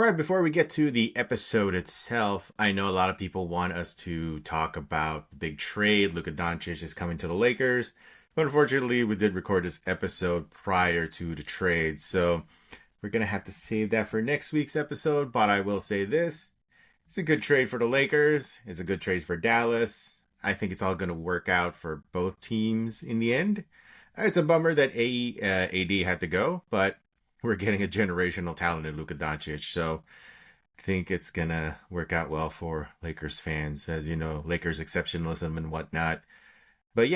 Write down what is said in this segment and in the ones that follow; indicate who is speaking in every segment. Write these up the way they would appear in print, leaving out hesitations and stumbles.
Speaker 1: right, before we get to the episode itself, I know a lot of people want us to talk about the big trade. Luka Doncic is coming to the Lakers. But unfortunately, we did record this episode prior to the trade, so we're going to have to save that for next week's episode. But I will say this. It's a good trade for the Lakers. It's a good trade for Dallas. I think it's all going to work out for both teams in the end. It's a bummer that AD had to go, but we're getting a generational talent in Luka Doncic, so I think it's going to work out well for Lakers fans, as you know, Lakers exceptionalism and whatnot. But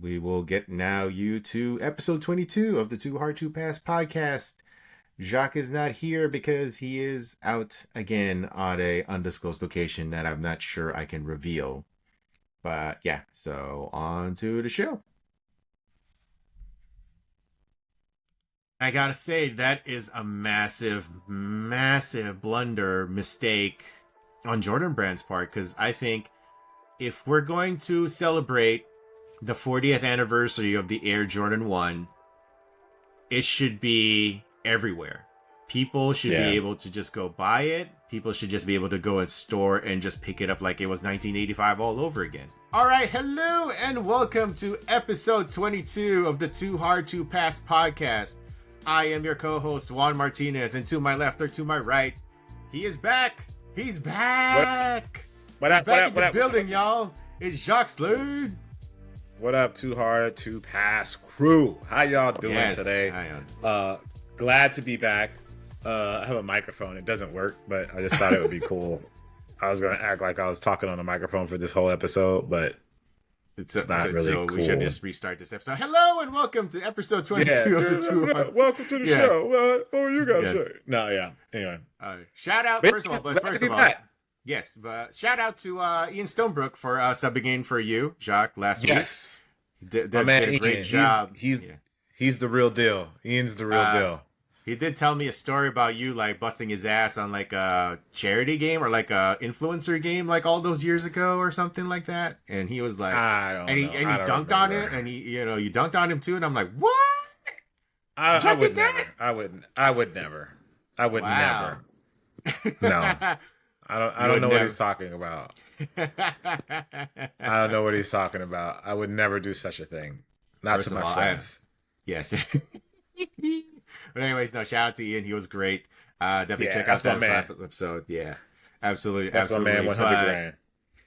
Speaker 1: we will get now you to episode 22 of the Too Hard to Pass podcast. Jacques is not here because he is out again on a undisclosed location that I'm not sure I can reveal. But yeah, so on to the show. I gotta say, that is a massive, massive mistake on Jordan Brand's part, because I think if we're going to celebrate the 40th anniversary of the Air Jordan 1, it should be everywhere. People should be able to just go buy it. People should just be able to go in store and just pick it up like it was 1985 all over again. All right, hello and welcome to episode 22 of the Too Hard to Pass podcast. I am your co-host, Juan Martinez, and to my left or to my right, he is back. He's back. What up? Back in the building, y'all. It's Jacques Slade.
Speaker 2: What up, Too Hard to Pass crew? How y'all doing today? Glad to be back. I have a microphone. It doesn't work, but I just thought it would be cool. I was going to act like I was talking on a microphone for this whole episode, but it's not really cool.
Speaker 1: We should just restart this episode. Hello and welcome to episode 22 of the Too Hard.
Speaker 2: Welcome to the show. What were you guys say? Anyway.
Speaker 1: Shout out, first of all. Yes, but shout out to Ian Stonebrook for subbing in for you, Jacques, last week.
Speaker 2: Yes.
Speaker 1: Did a great job.
Speaker 2: He's the real deal. Ian's the real deal.
Speaker 1: He did tell me a story about you like busting his ass on like a charity game or like a influencer game like all those years ago or something like that. And he was like, he dunked on it, and you dunked on him too. And I'm like, what?
Speaker 2: I would never. No. I don't know what he's talking about. I don't know what he's talking about. I would never do such a thing. Not to my friends.
Speaker 1: Yes. But anyways, no, shout out to Ian. He was great. Definitely check out that episode. Yeah, absolutely.
Speaker 2: That's my man, 100 grand.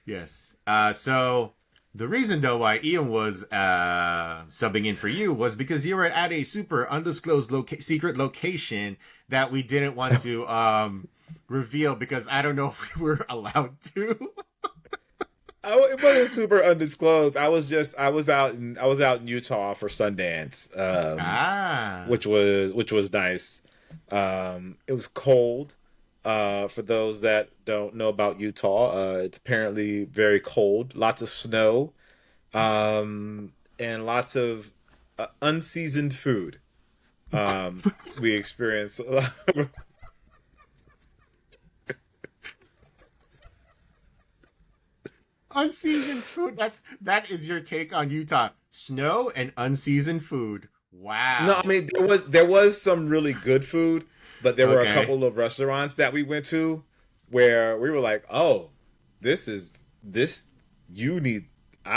Speaker 1: Yes. So the reason, though, why Ian was subbing in for you was because you were at a super undisclosed secret location that we didn't want to reveal because I don't know if we were allowed to.
Speaker 2: It wasn't super undisclosed. I was out in Utah for Sundance, which was nice. It was cold. For those that don't know about Utah, it's apparently very cold. Lots of snow, and lots of unseasoned food. We experienced a lot of
Speaker 1: unseasoned food. That is your take on Utah. Snow and unseasoned food. Wow.
Speaker 2: No, I mean there was some really good food, but there were a couple of restaurants that we went to where we were like, "Oh, I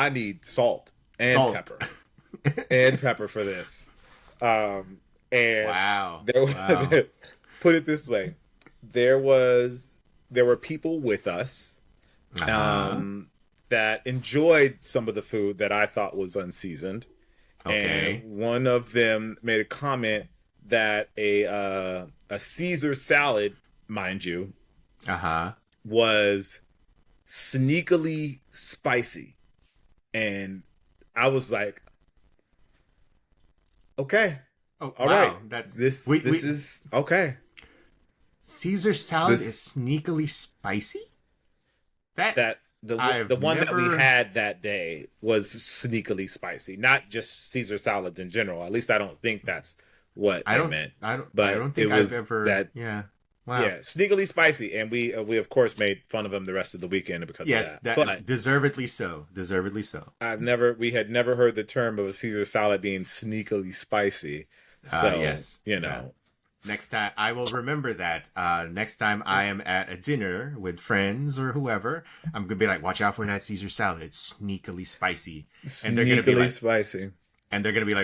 Speaker 2: need salt and pepper. And pepper for this." And
Speaker 1: wow.
Speaker 2: Put it this way. There were people with us that enjoyed some of the food that I thought was unseasoned. Okay. And one of them made a comment that a Caesar salad, mind you, was sneakily spicy. And I was like, okay.
Speaker 1: Oh,
Speaker 2: all
Speaker 1: wow.
Speaker 2: Right. This is okay.
Speaker 1: Caesar salad is sneakily spicy?
Speaker 2: The one that we had that day was sneakily spicy, not just Caesar salads in general. At least I don't think that's what I meant.
Speaker 1: I don't think I've ever. Wow.
Speaker 2: Yeah, sneakily spicy, and we of course made fun of him the rest of the weekend because of that.
Speaker 1: But deservedly so.
Speaker 2: We had never heard the term of a Caesar salad being sneakily spicy. So
Speaker 1: Next time, I will remember that. Next time I am at a dinner with friends or whoever, I'm gonna be like, watch out for that Caesar salad. It's sneakily spicy, and they're gonna be
Speaker 2: Sneakily
Speaker 1: like,
Speaker 2: spicy.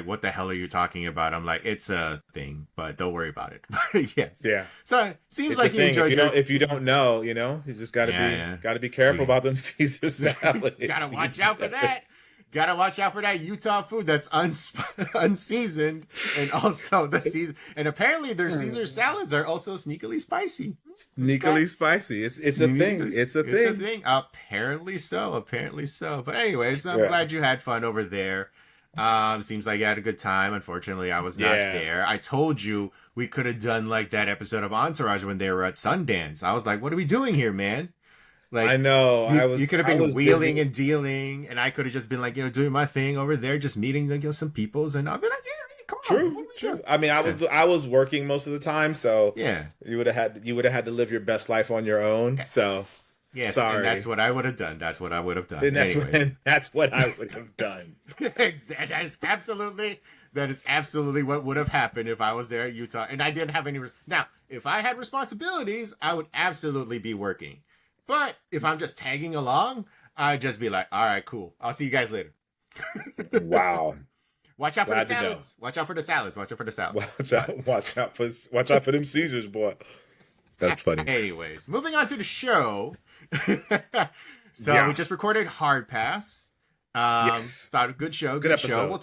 Speaker 1: what the hell are you talking about? I'm like, it's a thing, but don't worry about it. Yes.
Speaker 2: Yeah.
Speaker 1: So it seems
Speaker 2: It's a
Speaker 1: like you
Speaker 2: thing.
Speaker 1: enjoyed your.
Speaker 2: If you don't know, you just got to be careful about them Caesar salads.
Speaker 1: Gotta watch out for that. Gotta watch out for that Utah food that's unseasoned, and also the season. And apparently, their Caesar salads are also sneakily spicy.
Speaker 2: Sneakily spicy. It's a thing. It's a thing.
Speaker 1: It's a thing. Apparently so. Apparently so. But anyways, I'm glad you had fun over there. Seems like you had a good time. Unfortunately, I was not there. I told you we could have done like that episode of Entourage when they were at Sundance. I was like, what are we doing here, man? Like,
Speaker 2: I know.
Speaker 1: You could have been wheeling and dealing, and I could have just been like, doing my thing over there, just meeting some peoples, and I'll be like, yeah, come on.
Speaker 2: True. I mean, I was working most of the time, so
Speaker 1: yeah,
Speaker 2: you would have had to live your best life on your own. So
Speaker 1: yes,
Speaker 2: sorry.
Speaker 1: And that's what I would have done. That's what I would have done.
Speaker 2: And that's what I would have done.
Speaker 1: That is absolutely what would have happened if I was there at Utah, and I didn't have any. Now, if I had responsibilities, I would absolutely be working. But if I'm just tagging along, I'd just be like, all right, cool. I'll see you guys later.
Speaker 2: Wow.
Speaker 1: Watch out for the salads. Watch out for the salads. Watch out for the salads.
Speaker 2: Watch out for them Caesars, boy. That's funny.
Speaker 1: Anyways, moving on to the show. We just recorded Hard Pass.
Speaker 2: Yes.
Speaker 1: Thought a good show. Good show.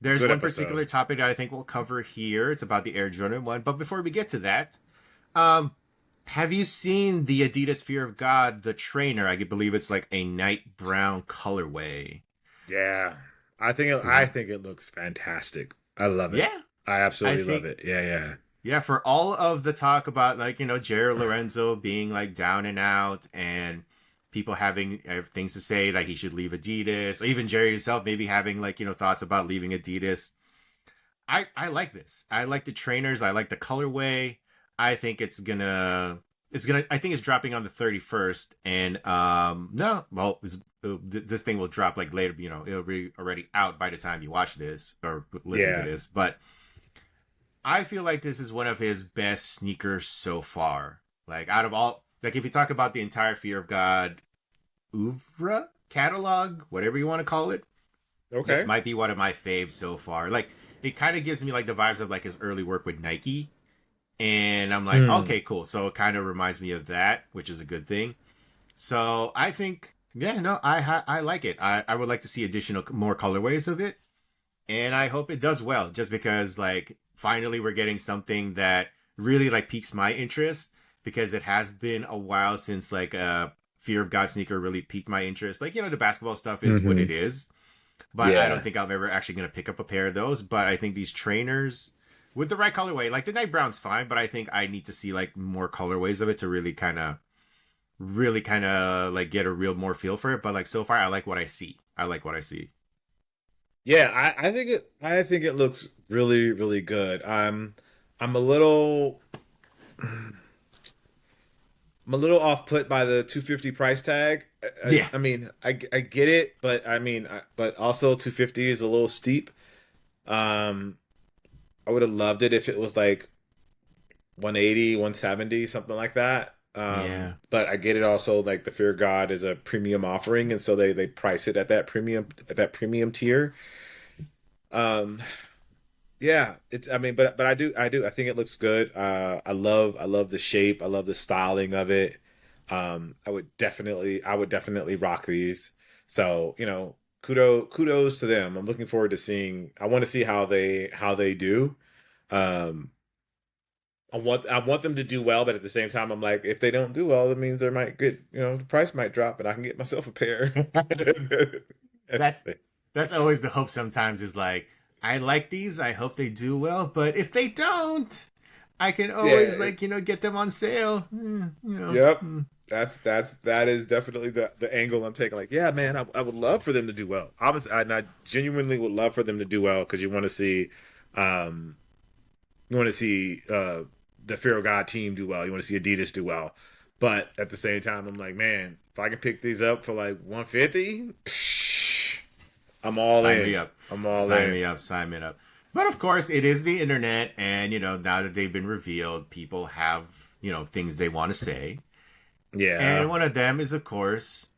Speaker 1: There's one particular topic that I think we'll cover here. It's about the Air Jordan 1. But before we get to that, have you seen the Adidas Fear of God, the trainer? I believe it's like a night brown colorway.
Speaker 2: Yeah. I think it looks fantastic. I love it. Yeah. I absolutely love it. Yeah.
Speaker 1: Yeah, for all of the talk about Jerry Lorenzo being like down and out and people having things to say like he should leave Adidas, or even Jerry himself maybe having thoughts about leaving Adidas. I like this. I like the trainers. I like the colorway. I think it's dropping on the 31st, and this thing will drop like later, it'll be already out by the time you watch this or listen to this, but I feel like this is one of his best sneakers so far. Like out of all, like if you talk about the entire Fear of God oeuvre, catalog, whatever you want to call it, this might be one of my faves so far. Like it kind of gives me like the vibes of like his early work with Nike. And I'm like, okay, cool. So it kind of reminds me of that, which is a good thing. So I think, I like it. I would like to see more colorways of it. And I hope it does well, just because like finally we're getting something that really like piques my interest, because it has been a while since like a Fear of God sneaker really piqued my interest. Like, the basketball stuff is what it is, but I don't think I'm ever actually going to pick up a pair of those. But I think these trainers with the right colorway, like the night brown's fine, but I think I need to see like more colorways of it to really kind of like get a real more feel for it. But like so far, I like what I see.
Speaker 2: Yeah, I think it looks really, really good. I'm a little off put by the $250 price tag. I mean, I get it, but but also $250 is a little steep. I would have loved it if it was like 180, 170, something like that. But I get it also, like the Fear of God is a premium offering, and so they price it at that premium tier. It's but I think it looks good. I love the shape. I love the styling of it. I would definitely rock these. So, kudos to them. I'm looking forward to seeing. I want to see how they do. I want them to do well, but at the same time, I'm like, if they don't do well, that means there might get the price might drop, and I can get myself a pair.
Speaker 1: That's always the hope. Sometimes is like, I like these. I hope they do well, but if they don't, I can always get them on sale.
Speaker 2: Yep. That is definitely the angle I'm taking. Like, yeah, man, I would love for them to do well. Obviously, I genuinely would love for them to do well, because you want to see, the Fear of God team do well. You want to see Adidas do well. But at the same time, I'm like, man, if I can pick these up for like 150, I'm all in.
Speaker 1: Sign me up. Sign me up. But of course, it is the internet, and now that they've been revealed, people have things they want to say,
Speaker 2: Yeah.
Speaker 1: and one of them is, of course,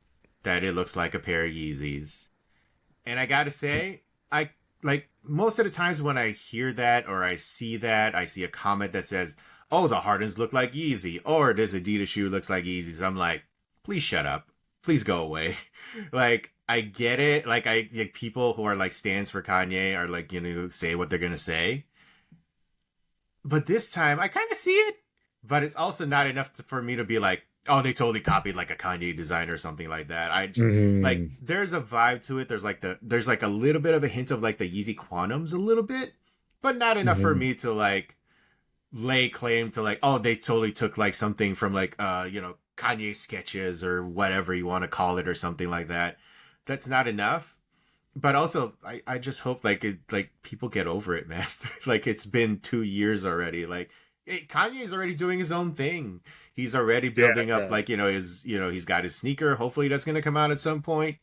Speaker 1: that it looks like a pair of Yeezys. And I gotta say, I like most of the times when I hear that or I see that, I see a comment that says, "Oh, the Hardens look like Yeezy," or "This Adidas shoe looks like Yeezys." I'm like, please shut up, please go away. Like I get it, like people who are like stands for Kanye are like say what they're gonna say, but this time I kind of see it, but it's also not enough for me to be like, oh, they totally copied like a Kanye design or something like that. Like
Speaker 2: Mm-hmm.
Speaker 1: there's a vibe to it. There's like a little bit of a hint of like the Yeezy Quantums a little bit, but not enough for
Speaker 2: Mm-hmm.
Speaker 1: me to like lay claim to like, oh, they totally took like something from like Kanye sketches or whatever you want to call it or something like that. That's not enough. But also, I just hope like people get over it, man. Like it's been 2 years already. Like Kanye is already doing his own thing. He's already
Speaker 2: Yeah.
Speaker 1: building up
Speaker 2: Yeah.
Speaker 1: like his he's got his sneaker. Hopefully that's gonna come out at some point.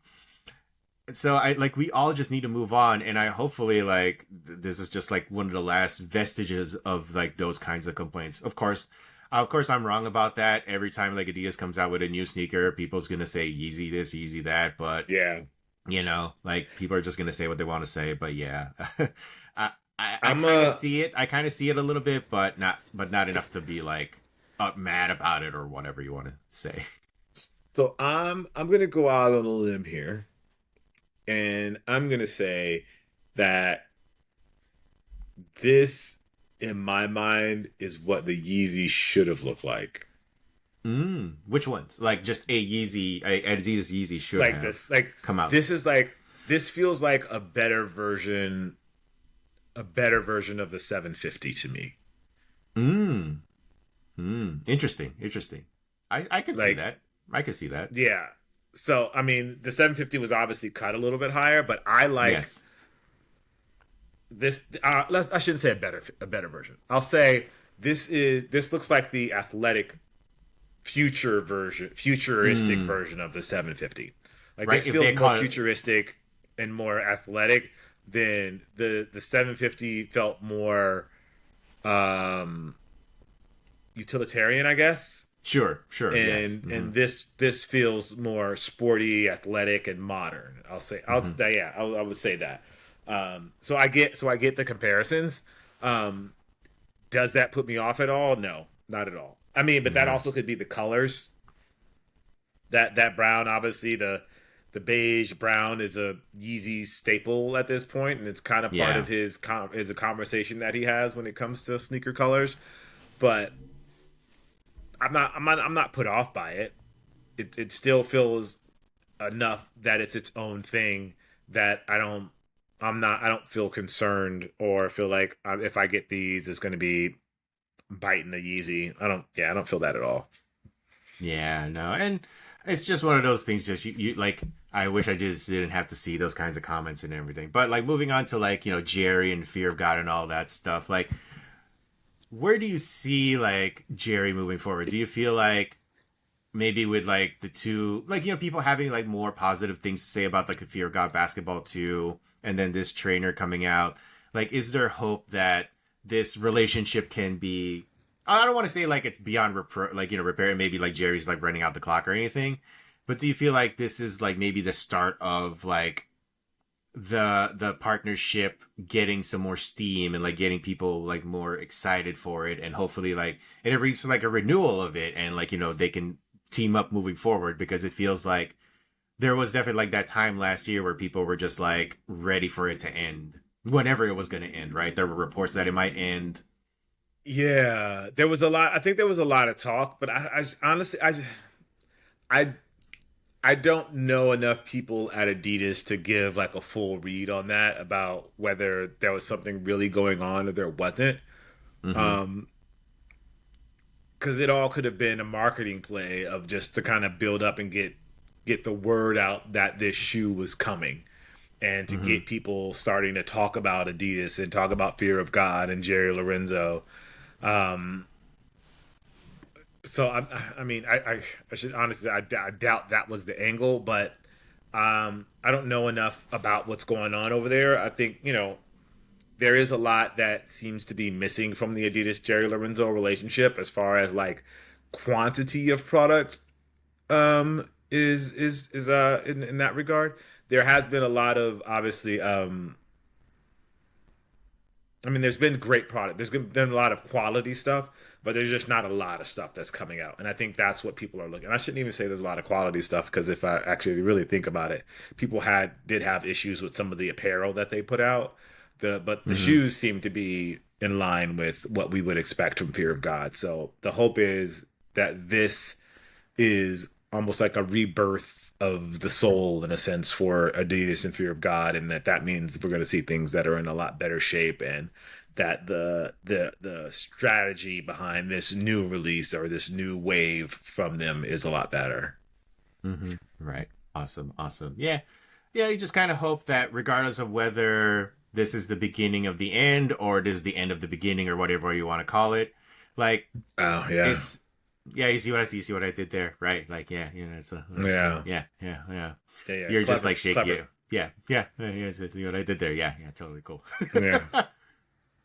Speaker 1: So I like we all just need to move on, and I hopefully like this is just like one of the last vestiges of like those kinds of complaints. Of course, I'm wrong about that. Every time like Adidas comes out with a new sneaker, people's gonna say Yeezy this, Yeezy that, but
Speaker 2: Yeah.
Speaker 1: like people are just gonna say what they want to say. But yeah, I I
Speaker 2: I'm
Speaker 1: kind of
Speaker 2: a
Speaker 1: see it. I kind of see it a little bit, but not enough to be like mad about it or whatever you want to say.
Speaker 2: so I'm gonna go out on a limb here, and I'm gonna say that this, in my mind, is what the Yeezy should have looked like.
Speaker 1: Which ones? Like just a Adidas Yeezy should
Speaker 2: Like
Speaker 1: have
Speaker 2: this, like
Speaker 1: come out.
Speaker 2: this is like this feels like a better version of the 750 to me.
Speaker 1: Mm. Interesting. I could see
Speaker 2: Like,
Speaker 1: that. I could see that.
Speaker 2: yeah. So I mean, the 750 was obviously cut a little bit higher, but I like
Speaker 1: Yes.
Speaker 2: this. I shouldn't say a better version. I'll say this looks like the athletic futuristic
Speaker 1: Mm.
Speaker 2: version of the 750. Like
Speaker 1: Right.
Speaker 2: this
Speaker 1: If
Speaker 2: feels
Speaker 1: they
Speaker 2: more
Speaker 1: call it,
Speaker 2: futuristic and more athletic than the 750 felt more um utilitarian, I guess.
Speaker 1: sure, yes.
Speaker 2: And this feels more sporty, athletic, and modern.
Speaker 1: Hmm.
Speaker 2: I would say that. So I get the comparisons. Um, does that put me off at all? No, not at all. I mean, but that
Speaker 1: Yeah.
Speaker 2: also could be the colors. That brown, obviously the beige brown is a Yeezy staple at this point, and it's kind of part
Speaker 1: Yeah.
Speaker 2: of is a conversation that he has when it comes to sneaker colors. But I'm not put off by it. It still feels enough that it's its own thing that I don't feel concerned or feel like if I get these it's going to be biting the Yeezy. I don't feel that at all.
Speaker 1: Yeah. No. And it's just one of those things. Just you like. I wish I just didn't have to see those kinds of comments and everything. But like moving on to like Jerry and Fear of God and all that stuff. Like, where do you see like Jerry moving forward? Do you feel like maybe with like the two like people having like more positive things to say about like the Fear of God basketball too, and then this trainer coming out, like is there hope that this relationship can be, I don't want to say like it's beyond like repair, maybe like Jerry's like running out the clock or anything, but do you feel like this is like maybe the start of like the partnership getting some more steam and like getting people like more excited for it, and hopefully like it reaches like a renewal of it, and like they can team up moving forward, because it feels like there was definitely like that time last year where people were just like ready for it to end whenever it was going to end, right? There were reports that it might end.
Speaker 2: Yeah, there was a lot. I think there was a lot of talk, but honestly, I I don't know enough people at Adidas to give like a full read on that about whether there was something really going on or there wasn't.
Speaker 1: Mm-hmm.
Speaker 2: Um, because it all could have been a marketing play of just to kind of build up and get the word out that this shoe was coming, and to
Speaker 1: Mm-hmm.
Speaker 2: get people starting to talk about Adidas and talk about Fear of God and Jerry Lorenzo. Um, so I mean, I should honestly, I doubt that was the angle, but I don't know enough about what's going on over there. I think there is a lot that seems to be missing from the Adidas Jerry Lorenzo relationship as far as like quantity of product is in that regard. There has been a lot of obviously I mean, there's been great product. There's been a lot of quality stuff, but there's just not a lot of stuff that's coming out. And I think that's what people are looking. I shouldn't even say there's a lot of quality stuff because if I actually really think about it, people did have issues with some of the apparel that they put out. But the shoes seem to be in line with what we would expect from Fear of God. So the hope is that this is almost like a rebirth of the soul in a sense for Adidas and Fear of God, and that means we're going to see things that are in a lot better shape, and that the strategy behind this new release or this new wave from them is a lot better.
Speaker 1: Right. Awesome. Yeah. You just kind of hope that regardless of whether this is the beginning of the end or it is the end of the beginning or whatever you want to call it, like,
Speaker 2: oh yeah,
Speaker 1: it's. Yeah, you see what I see. You see what I did there, right? Like, yeah, it's a yeah. You're clever, just like shaking it. Yeah. See what I did there? Yeah, totally cool.
Speaker 2: Yeah.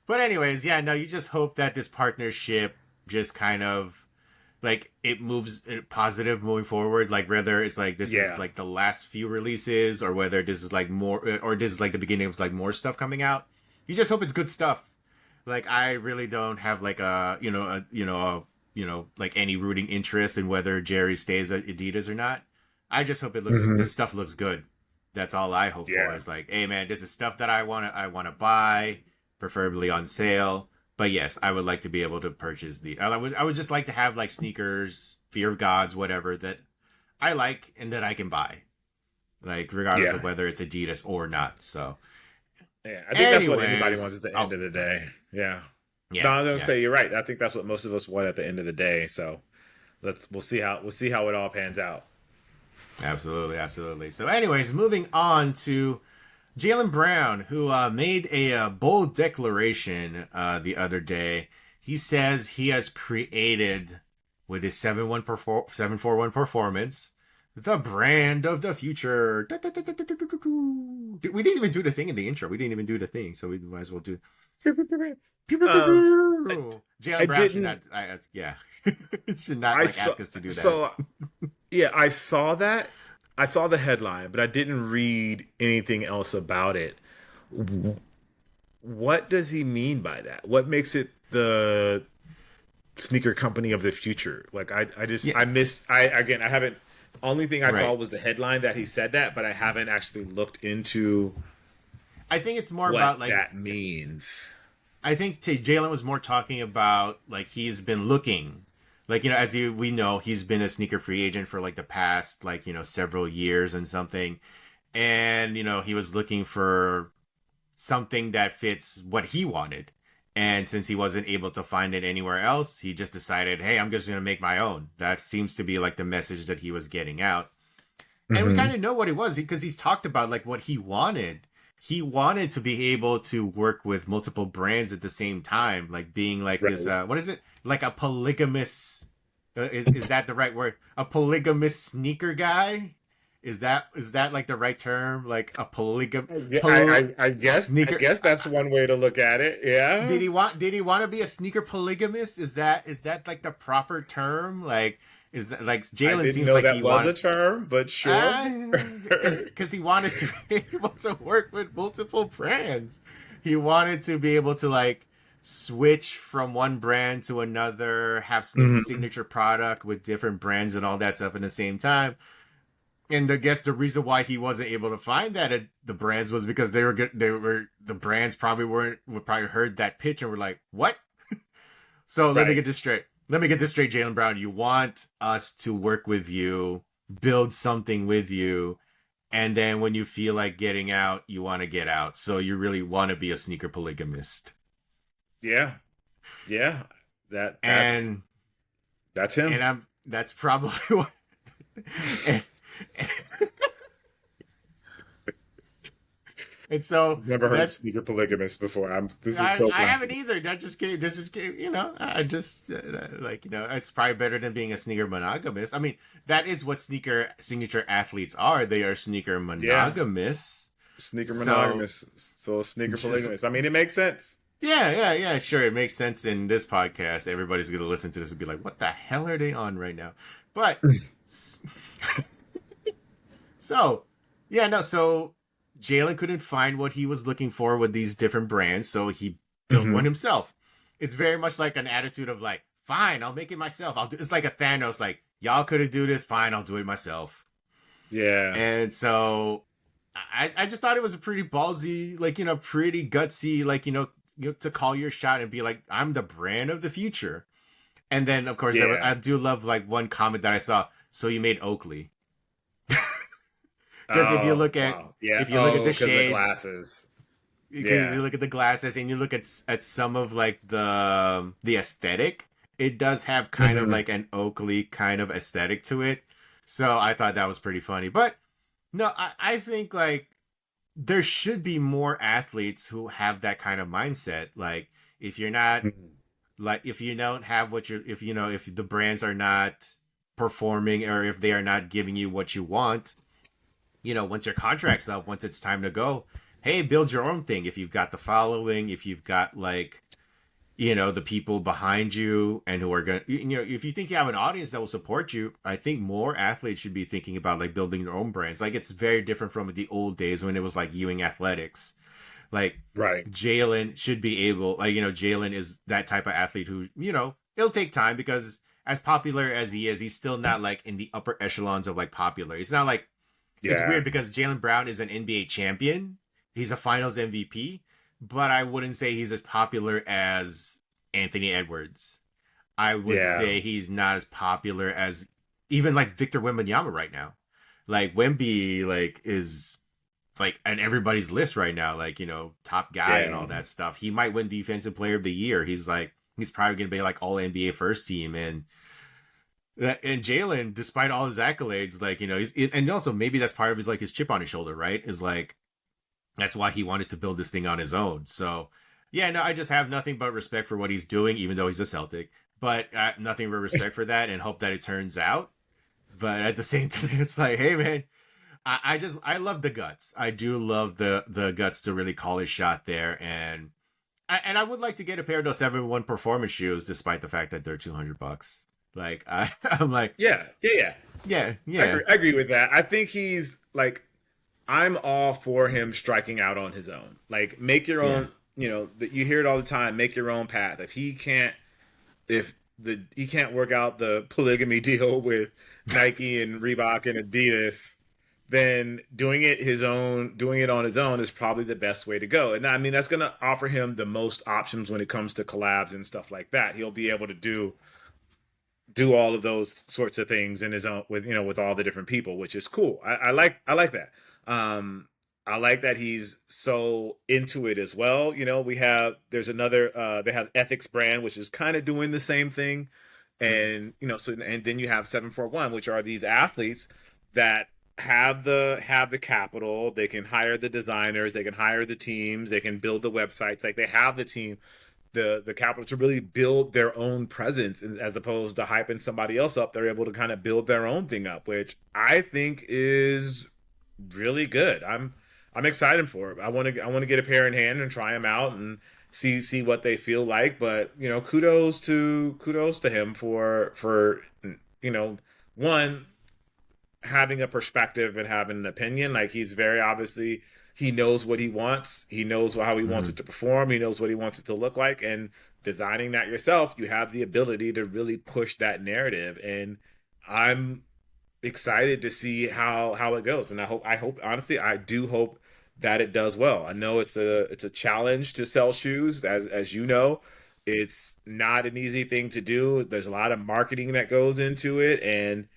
Speaker 1: But anyways, no, you just hope that this partnership just kind of like it moves positive moving forward. Like whether it's like this is like the last few releases, or whether this is like more, or this is like the beginning of like more stuff coming out. You just hope it's good stuff. Like I really don't have like like any rooting interest in whether Jerry stays at Adidas or not. I just hope it looks, this stuff looks good. That's all I hope for. Is like, hey man, this is stuff that I want to buy, preferably on sale. But yes, I would like to be able to purchase I would just like to have like sneakers, Fear of Gods, whatever that I like and that I can buy. Like regardless of whether it's Adidas or not. So
Speaker 2: yeah, I think that's what anybody wants at the end of the day. Yeah. No, I was gonna say you're right. I think that's what most of us want at the end of the day. So we'll see how it all pans out.
Speaker 1: Absolutely. So, anyways, moving on to Jaylen Brown, who made a bold declaration the other day. He says he has created with his 741 performance the brand of the future. We didn't even do the thing in the intro. We didn't even do the thing, so we might as well do. Jaylen Brown should not. It should not ask us to do that.
Speaker 2: So, I saw that. I saw the headline, but I didn't read anything else about it. What does he mean by that? What makes it the sneaker company of the future? Like, I haven't. Only thing I saw was the headline that he said that, but I haven't actually looked into.
Speaker 1: I think it's more about like
Speaker 2: that means.
Speaker 1: I think Jaylen was more talking about like he's been looking, like as we know, he's been a sneaker free agent for like the past like several years and something, and he was looking for something that fits what he wanted, and since he wasn't able to find it anywhere else, he just decided, hey, I'm just gonna make my own. That seems to be like the message that he was getting out, and we kind of know what it was because he's talked about like what he wanted. He wanted to be able to work with multiple brands at the same time, like being like this. What is it? Like a polygamous? Is that the right word? A polygamous sneaker guy? Is that like the right term? Like a
Speaker 2: I guess. Sneaker. I guess that's one way to look at it. Yeah.
Speaker 1: Did he want to be a sneaker polygamist? Is that like the proper term? Like. Is that like Jaylen seems like
Speaker 2: that was a term, but sure.
Speaker 1: Because he wanted to be able to work with multiple brands. He wanted to be able to like switch from one brand to another, have some signature product with different brands and all that stuff at the same time. And I guess the reason why he wasn't able to find that at the brands was because the brands probably heard that pitch and were like, what? So let me get this straight. Jaylen Brown. You want us to work with you, build something with you, and then when you feel like getting out, you want to get out. So you really want to be a sneaker polygamist.
Speaker 2: Yeah. That's him.
Speaker 1: And that's probably what. And so
Speaker 2: never heard of sneaker polygamist before. I
Speaker 1: haven't either. That just came. This is I just it's probably better than being a sneaker monogamist. I mean, that is what signature athletes are. They are sneaker monogamists.
Speaker 2: Sneaker
Speaker 1: So
Speaker 2: monogamous. So sneaker
Speaker 1: just
Speaker 2: polygamous. I mean, it makes sense.
Speaker 1: yeah, sure, it makes sense in this podcast. Everybody's gonna listen to this and be like, "What the hell are they on right now?" But so yeah, no, so Jalen couldn't find what he was looking for with these different brands, so he built
Speaker 2: Hmm.
Speaker 1: one himself. It's very much like an attitude of like, "Fine, I'll make it myself. I'll do." It's like a Thanos, like, "Y'all couldn't do this. Fine, I'll do it myself."
Speaker 2: Yeah.
Speaker 1: And so I just thought it was a pretty ballsy, like, pretty gutsy, like, to call your shot and be like, I'm the brand of the future. And then, of course, I
Speaker 2: Yeah.
Speaker 1: do love like one comment that I saw. So you made Oakley. Because
Speaker 2: Oh, wow. Yeah.
Speaker 1: if you look at
Speaker 2: Oh,
Speaker 1: the
Speaker 2: because the
Speaker 1: shades,
Speaker 2: glasses.
Speaker 1: because you
Speaker 2: Yeah.
Speaker 1: look at the glasses and you look at some of like the aesthetic, it does have kind of
Speaker 2: Hmm.
Speaker 1: like an Oakley kind of aesthetic to it. So I thought that was pretty funny. But no, I think like there should be more athletes who have that kind of mindset. Like if you're not like if you don't have what you're if the brands are not performing or if they are not giving you what you want, once your contract's up, once it's time to go, hey, build your own thing. If you've got the following, if you've got like the people behind you and who are going to if you think you have an audience that will support you, I think more athletes should be thinking about like building their own brands. Like it's very different from the old days when it was like Ewing Athletics. Like
Speaker 2: Right.
Speaker 1: Jalen should be able, like, Jalen is that type of athlete who, it'll take time because as popular as he is, he's still not like in the upper echelons of like popular. It's not like, it's
Speaker 2: Yeah.
Speaker 1: weird because Jaylen Brown is an NBA champion. He's a finals MVP, but I wouldn't say he's as popular as Anthony Edwards. I would
Speaker 2: Yeah.
Speaker 1: say he's not as popular as even like Victor Wembanyama right now. Like Wemby like is like on everybody's list right now, like, top guy and
Speaker 2: Yeah.
Speaker 1: all that stuff. He might win defensive player of the year. He's probably gonna be like all NBA first team. And Jalen, despite all his accolades, like, and also maybe that's part of his like his chip on his shoulder, right? Is like that's why he wanted to build this thing on his own. So yeah, no, I just have nothing but respect for what he's doing, even though he's a Celtic. But nothing but respect for that, and hope that it turns out. But at the same time, it's like, hey man, I love the guts. I do love the guts to really call his shot there, and I would like to get a pair of those 7-1 performance shoes, despite the fact that they're $200. Like I'm like,
Speaker 2: Yeah. Yeah. Yeah.
Speaker 1: yeah,
Speaker 2: I
Speaker 1: yeah,
Speaker 2: agree. I agree with that. I think he's like, I'm all for him striking out on his own. Like, make your
Speaker 1: yeah.
Speaker 2: own. That you hear it all the time. Make your own path. If he can't work out the polygamy deal with Nike and Reebok and Adidas, then doing it on his own is probably the best way to go. And I mean, that's going to offer him the most options when it comes to collabs and stuff like that. He'll be able to do all of those sorts of things in his own with all the different people, which is cool. I like that. I like that he's so into it as well. There's another they have Ethics brand, which is kind of doing the same thing,
Speaker 1: Mm-hmm.
Speaker 2: and and then you have 741, which are these athletes that have the capital. They can hire the designers, they can hire the teams, they can build the websites. Like, they have the team, the capital to really build their own presence, as opposed to hyping somebody else up. They're able to kind of build their own thing up, which I think is really good. I'm excited for it. I want to get a pair in hand and try them out and see what they feel like. But kudos to him for one, having a perspective and having an opinion. Like, he's very obviously, he knows what he wants. He knows how he wants
Speaker 1: Mm-hmm.
Speaker 2: it to perform. He knows what he wants it to look like. And designing that yourself, you have the ability to really push that narrative. And I'm excited to see how it goes. And I hope honestly, I do hope that it does well. I know it's a challenge to sell shoes, as you know. It's not an easy thing to do. There's a lot of marketing that goes into it, and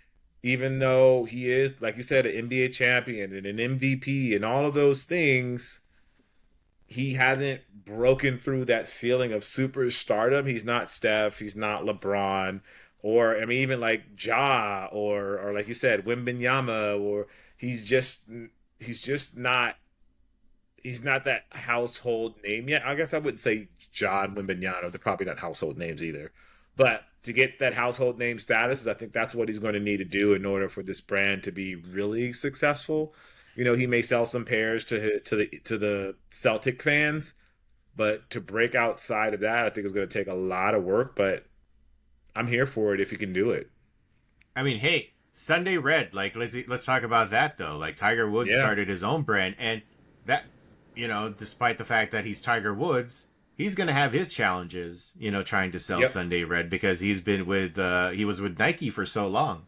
Speaker 2: even though he is, like you said, an NBA champion and an MVP and all of those things, he hasn't broken through that ceiling of superstardom. He's not Steph, he's not LeBron, or I mean, even like Ja, or like you said, Wimbenyama, or he's just he's just not he's not that household name yet. I guess I wouldn't say John Wimbenyama. They're probably not household names either. But to get that household name status, I think that's what he's going to need to do in order for this brand to be really successful. he may sell some pairs to the Celtic fans, but to break outside of that, I think it's going to take a lot of work. But I'm here for it if you can do it.
Speaker 1: I mean, hey, Sunday Red. Like, let's talk about that though. Like, Tiger Woods
Speaker 2: Yeah,
Speaker 1: started his own brand, and that, despite the fact that he's Tiger Woods, he's gonna have his challenges. Trying to sell
Speaker 2: yep,
Speaker 1: Sunday Red because he was with Nike for so long.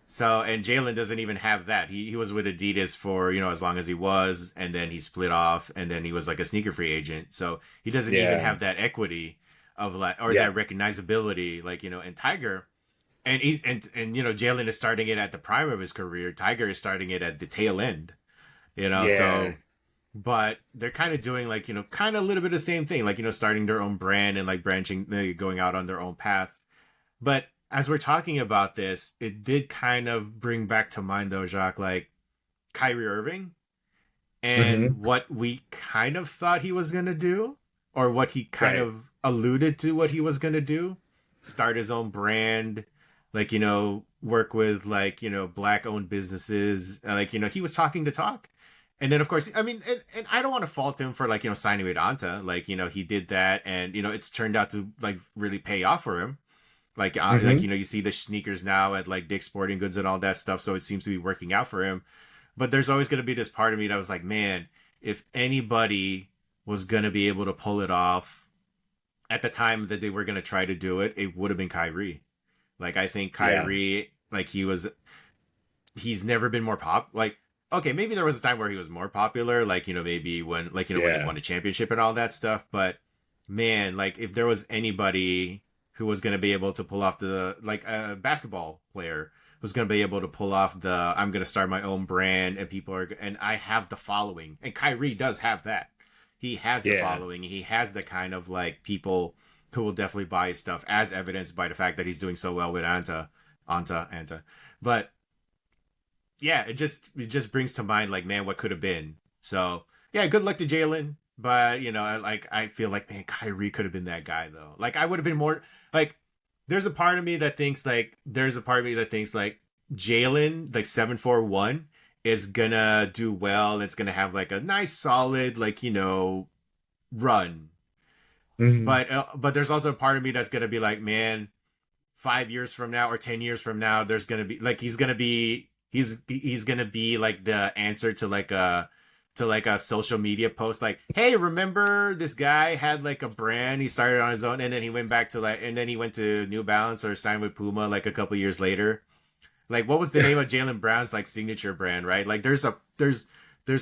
Speaker 1: So, and Jaylen doesn't even have that. He was with Adidas for, as long as he was, and then he split off, and then he was like a sneaker free agent. So he doesn't even
Speaker 2: yeah,
Speaker 1: have that equity of like, or
Speaker 2: yeah,
Speaker 1: that recognizability, like, and Tiger, and Jaylen is starting it at the prime of his career. Tiger is starting it at the tail end,
Speaker 2: yeah,
Speaker 1: so, but they're kind of doing like, kind of a little bit of the same thing, like, starting their own brand and like branching, going out on their own path. But as we're talking about this, it did kind of bring back to mind, though, Jacques, like Kyrie Irving and
Speaker 2: hmm,
Speaker 1: what we kind of thought he was going to do, or what he kind
Speaker 2: right,
Speaker 1: of alluded to what he was going to do, start his own brand, like, work with like, black owned businesses. Like, he was talking the talk. And then, of course, I mean, and I don't want to fault him for like, signing with Anta. Like, he did that and, it's turned out to like really pay off for him. Like
Speaker 2: hmm,
Speaker 1: you see the sneakers now at like Dick's Sporting Goods and all that stuff, so it seems to be working out for him. But there's always going to be this part of me that was like, man, if anybody was going to be able to pull it off at the time that they were going to try to do it, it would have been Kyrie. Like, I think
Speaker 2: yeah,
Speaker 1: Kyrie, like, he's never been more like, okay, maybe there was a time where he was more popular, like, maybe when, like, when he
Speaker 2: yeah,
Speaker 1: won a championship and all that stuff. But man, like, if there was anybody who was going to be able to pull off the, like, a basketball player who's going to be able to pull off the, I'm going to start my own brand and and I have the following. And Kyrie does have that. He has the
Speaker 2: yeah.
Speaker 1: following. He has the kind of like people who will definitely buy his stuff, as evidenced by the fact that he's doing so well with Anta. But yeah, it just brings to mind like, man, what could have been. So yeah, good luck to Jaylen. But I feel like, man, Kyrie could have been that guy though. Like, I would have been more like. There's a part of me that thinks like Jaylen, like 741, is gonna do well. It's gonna have like a nice solid like run.
Speaker 2: Hmm.
Speaker 1: But there's also a part of me that's gonna be like, man, 5 years from now or 10 years from now, there's gonna be like he's gonna be like the answer to like a social media post like, hey, remember this guy had like a brand, he started on his own, and then he went back to like, and then he went to New Balance or signed with Puma like a couple years later. Like, what was the name of Jaylen Brown's like signature brand, right? Like, there's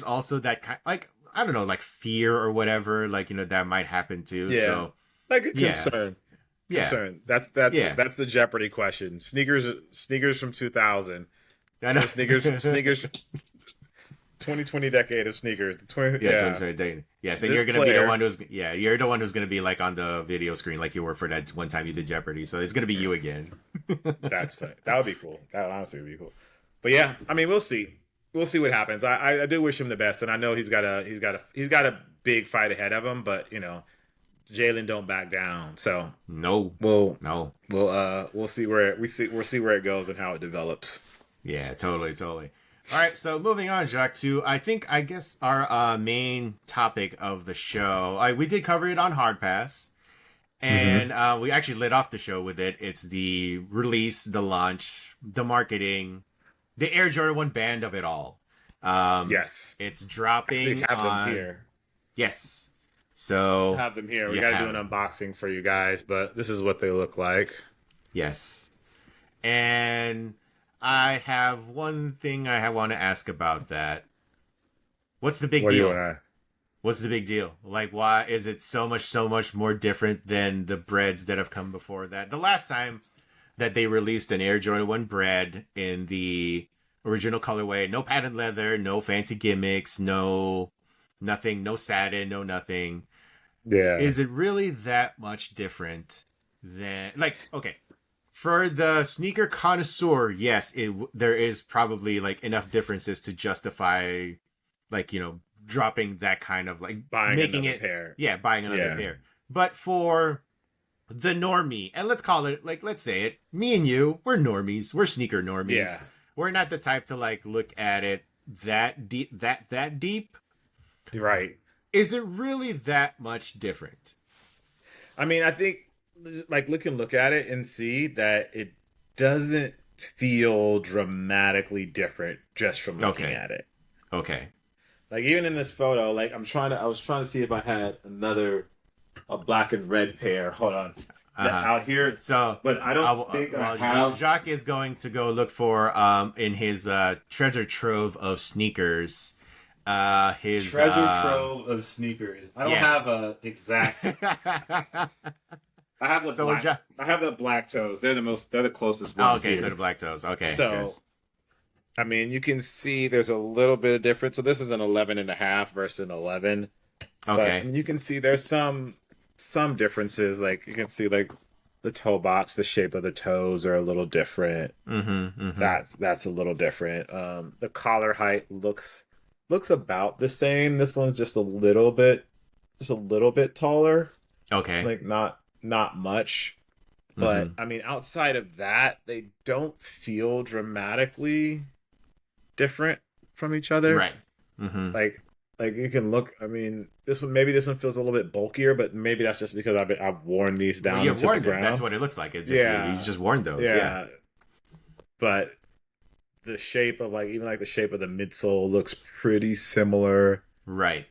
Speaker 1: also that kind, like, I don't know, like fear or whatever, like, that might happen too.
Speaker 2: Yeah,
Speaker 1: So
Speaker 2: like a
Speaker 1: yeah,
Speaker 2: concern.
Speaker 1: yeah, yeah.
Speaker 2: That's the Jeopardy question. Sneakers from 2000,
Speaker 1: I know.
Speaker 2: or sneakers 2020 decade of sneakers.
Speaker 1: Yeah,
Speaker 2: Yeah,
Speaker 1: 2020. Yeah, so
Speaker 2: this
Speaker 1: you're gonna be the
Speaker 2: player.
Speaker 1: one you're the one who's gonna be like on the video screen like you were for that one time you did Jeopardy. So it's gonna be you again.
Speaker 2: That's funny. That would be cool. That would honestly be cool. But yeah, I mean, we'll see. We'll see what happens. I do wish him the best, and I know he's got a big fight ahead of him. But Jaylen don't back down. So
Speaker 1: No,
Speaker 2: we'll
Speaker 1: no.
Speaker 2: we'll see where we'll see where it goes and how it develops.
Speaker 1: Yeah, totally, totally. All right, so moving on, Jacques, to I guess our main topic of the show. We did cover it on Hard Pass,
Speaker 2: Mm-hmm.
Speaker 1: and we actually lit off the show with it. It's the release, the launch, the marketing, the Air Jordan 1 band of it all.
Speaker 2: Yes,
Speaker 1: It's
Speaker 2: I think
Speaker 1: dropping
Speaker 2: have them
Speaker 1: on,
Speaker 2: here.
Speaker 1: yes. So
Speaker 2: Have them here. We
Speaker 1: you
Speaker 2: got to do
Speaker 1: have
Speaker 2: an
Speaker 1: them.
Speaker 2: unboxing for you guys, but this is what they look like.
Speaker 1: Yes. And I have one thing I want to ask about that. What's the big
Speaker 2: What do you want
Speaker 1: deal?
Speaker 2: to?
Speaker 1: What's the big deal? Like, why is it so much more different than the breads that have come before that? The last time that they released an Air Jordan 1 bread in the original colorway, no patent leather, no fancy gimmicks, no nothing, no satin, no nothing.
Speaker 2: Yeah.
Speaker 1: Is it really that much different than, like, okay, for the sneaker connoisseur, yes, there is probably like enough differences to justify like, dropping that kind of like
Speaker 2: Buying
Speaker 1: making
Speaker 2: another
Speaker 1: it,
Speaker 2: pair.
Speaker 1: yeah, buying another
Speaker 2: Yeah.
Speaker 1: pair. But for the normie, and let's call it, like, let's say it, me and you, we're normies, we're sneaker normies.
Speaker 2: Yeah.
Speaker 1: We're not the type to like look at it that deep,
Speaker 2: Right.
Speaker 1: is it really that much different?
Speaker 2: I mean, I think like look at it and see that it doesn't feel dramatically different just from looking
Speaker 1: Okay.
Speaker 2: at it.
Speaker 1: Okay.
Speaker 2: Like even in this photo, like I was trying to see if I had a black and red pair. Hold on, that
Speaker 1: Uh-huh.
Speaker 2: out here,
Speaker 1: So,
Speaker 2: but I don't think I have.
Speaker 1: Jacques is going to go look for in his treasure trove of sneakers. His
Speaker 2: Treasure trove of sneakers. I don't have
Speaker 1: yes.
Speaker 2: a exact. I have the
Speaker 1: So,
Speaker 2: black. I have the black toes. They're the most. They're the closest
Speaker 1: oh,
Speaker 2: ones
Speaker 1: okay. So
Speaker 2: here.
Speaker 1: the black toes. Okay.
Speaker 2: So
Speaker 1: Yes.
Speaker 2: I mean, you can see there's a little bit of difference. So this is an 11 and a half versus an 11. But
Speaker 1: Okay.
Speaker 2: and you can see there's some differences. Like you can see like the toe box, the shape of the toes are a little different.
Speaker 1: Mm-hmm. Mm-hmm.
Speaker 2: That's a little different. The collar height looks about the same. This one's just a little bit taller.
Speaker 1: Okay.
Speaker 2: Like not much. But
Speaker 1: Mm-hmm.
Speaker 2: I mean, outside of that, they don't feel dramatically different from each other.
Speaker 1: Right. Mm-hmm.
Speaker 2: Like you can look. I mean, this one feels a little bit bulkier, but maybe that's just because I've worn these
Speaker 1: Well,
Speaker 2: down
Speaker 1: you've
Speaker 2: into the
Speaker 1: worn them. That's
Speaker 2: ground.
Speaker 1: what it looks like. It just you
Speaker 2: Yeah,
Speaker 1: just worn those. Yeah.
Speaker 2: yeah. But the shape of like even like the shape of the midsole looks pretty similar.
Speaker 1: Right.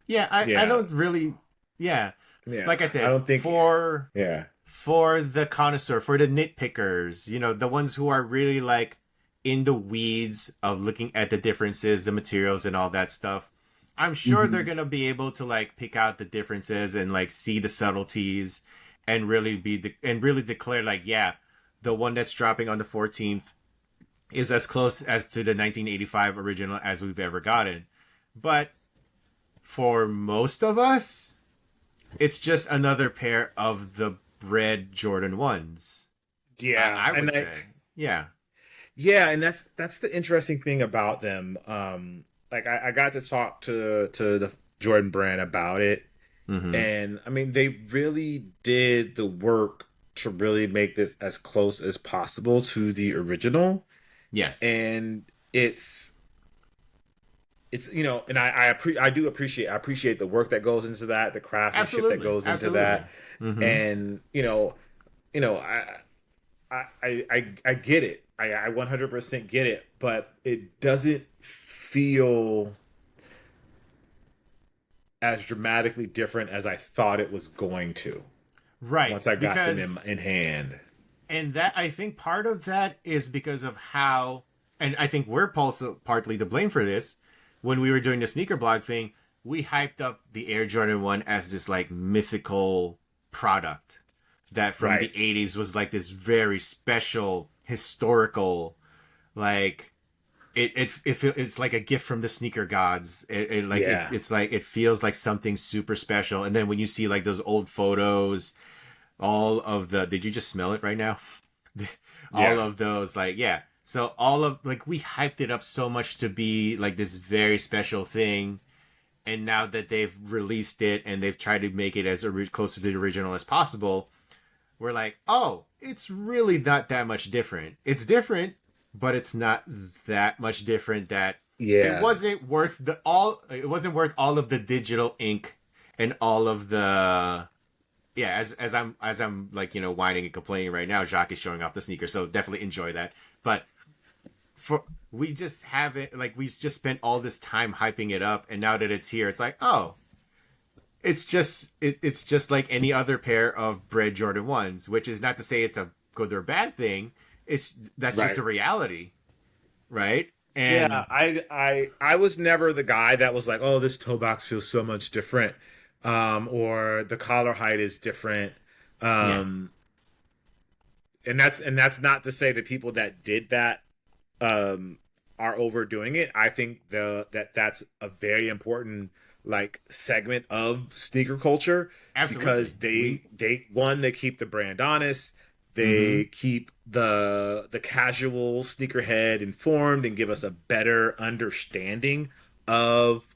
Speaker 1: Yeah. I
Speaker 2: Yeah,
Speaker 1: don't really. Yeah.
Speaker 2: yeah.
Speaker 1: Like I
Speaker 2: I
Speaker 1: said,
Speaker 2: don't think. Yeah,
Speaker 1: for the connoisseur, for the nitpickers, the ones who are really like in the weeds of looking at the differences, the materials, and all that stuff. I'm sure they're
Speaker 2: hmm
Speaker 1: gonna be able to like pick out the differences and like see the subtleties, and really and really declare like, yeah, the one that's dropping on the 14th is as close as to the 1985 original as we've ever gotten. But for most of us, it's just another pair of the bread Jordan 1s.
Speaker 2: yeah,
Speaker 1: I
Speaker 2: and
Speaker 1: would say. Yeah.
Speaker 2: yeah, and that's the interesting thing about them. Like I got to talk to the Jordan brand about it,
Speaker 1: Mm-hmm.
Speaker 2: and I mean they really did the work to really make this as close as possible to the original,
Speaker 1: Yes.
Speaker 2: and it's and I appreciate the work that goes into that, the craftsmanship that
Speaker 1: Absolutely.
Speaker 2: goes into
Speaker 1: Absolutely.
Speaker 2: that,
Speaker 1: Mm-hmm.
Speaker 2: and I get it. I 100% get it, but it doesn't feel as dramatically different as I thought it was going to
Speaker 1: Right.
Speaker 2: once I got them
Speaker 1: Because,
Speaker 2: in hand.
Speaker 1: and that, I think part of that is because of how, and I think we're also partly to blame for this. When we were doing the sneaker blog thing, we hyped up the Air Jordan 1 as this like mythical product that from the
Speaker 2: Right.
Speaker 1: 80s was like this very special historical, like it's like a gift from the sneaker gods.
Speaker 2: Yeah.
Speaker 1: It's like it feels like something super special. And then when you see like those old photos, all of the, did you just smell it right now? All
Speaker 2: Yeah.
Speaker 1: of those, like, yeah. So all of like we hyped it up so much to be like this very special thing, and now that they've released it and they've tried to make it as close to the original as possible, we're like, oh, it's really not that much different. It's different, but it's not that much different that it
Speaker 2: Yeah.
Speaker 1: wasn't worth it wasn't worth all of the digital ink and all of the, yeah, as I'm like, whining and complaining right now, Jacques is showing off the sneaker, so definitely enjoy that. But for we just haven't, like, we've just spent all this time hyping it up, and now that it's here, it's like, oh, it's just like any other pair of bread Jordan 1s, which is not to say it's a good or bad thing. It's That's just
Speaker 2: Right.
Speaker 1: a reality, right?
Speaker 2: Yeah,
Speaker 1: And
Speaker 2: I was never the guy that was like, "Oh, this toe box feels so much different," or the collar height is different.
Speaker 1: yeah,
Speaker 2: Um, and that's not to say the people that did that um are overdoing it. I think that's a very important like segment of sneaker culture because
Speaker 1: absolutely.
Speaker 2: they keep the brand honest.
Speaker 1: Mm-hmm.
Speaker 2: They keep the casual sneakerhead informed and give us a better understanding of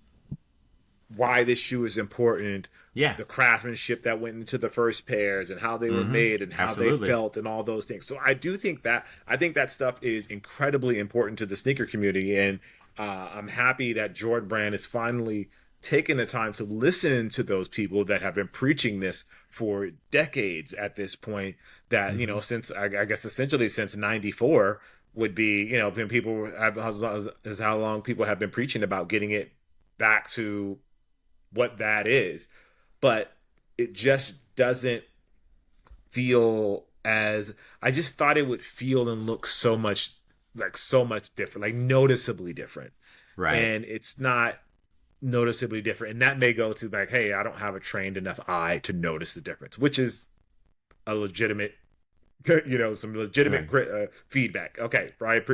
Speaker 2: why this shoe is important
Speaker 1: Yeah.
Speaker 2: the craftsmanship that went into the first pairs and how they were made and how they felt and all those things. So I think that stuff is incredibly important to the sneaker community, and I'm happy that Jordan Brand is finally taking the time to listen to those people that have been preaching this for decades at this point. That since I guess essentially since '94 would be when people have as how long people have been preaching about getting it back to what that is, but it just doesn't feel as I just thought it would feel and look so much different, like noticeably different.
Speaker 1: Right.
Speaker 2: And it's not noticeably different. And that may go to like, hey, I don't have a trained enough eye to notice the difference, which is a legitimate, some legitimate feedback. Okay, right,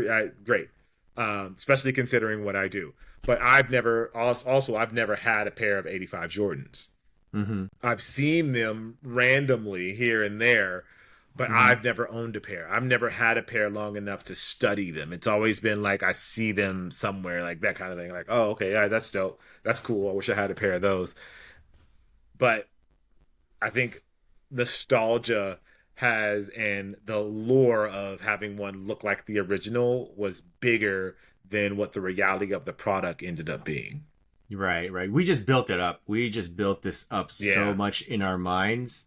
Speaker 2: great. Especially considering what I do. But I've never had a pair of 85 Jordans. I've seen them randomly here and there, but I've never owned a pair. I've never had a pair long enough to study them. It's always been like I see them somewhere, like that kind of thing. Like, oh, okay, yeah, that's dope. That's cool. I wish I had a pair of those. But I think nostalgia and the lure of having one look like the original was bigger than what the reality of the product ended up being.
Speaker 1: Right. We just built it up. We just built this up so much in our minds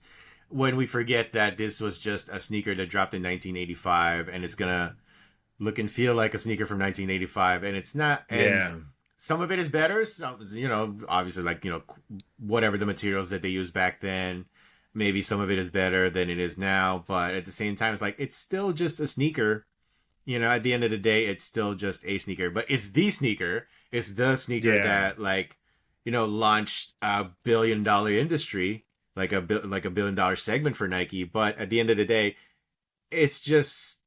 Speaker 1: when we forget that this was just a sneaker that dropped in 1985 and it's going to look and feel like a sneaker from 1985, and it's not. And some of it is better. Some, obviously like, whatever the materials that they used back then, maybe some of it is better than it is now, but at the same time, it's like, it's still just a sneaker. At the end of the day, it's still just a sneaker, but it's the sneaker. It's the sneaker that launched a $1 billion industry, like a $1 billion segment for Nike. But at the end of the day, it's just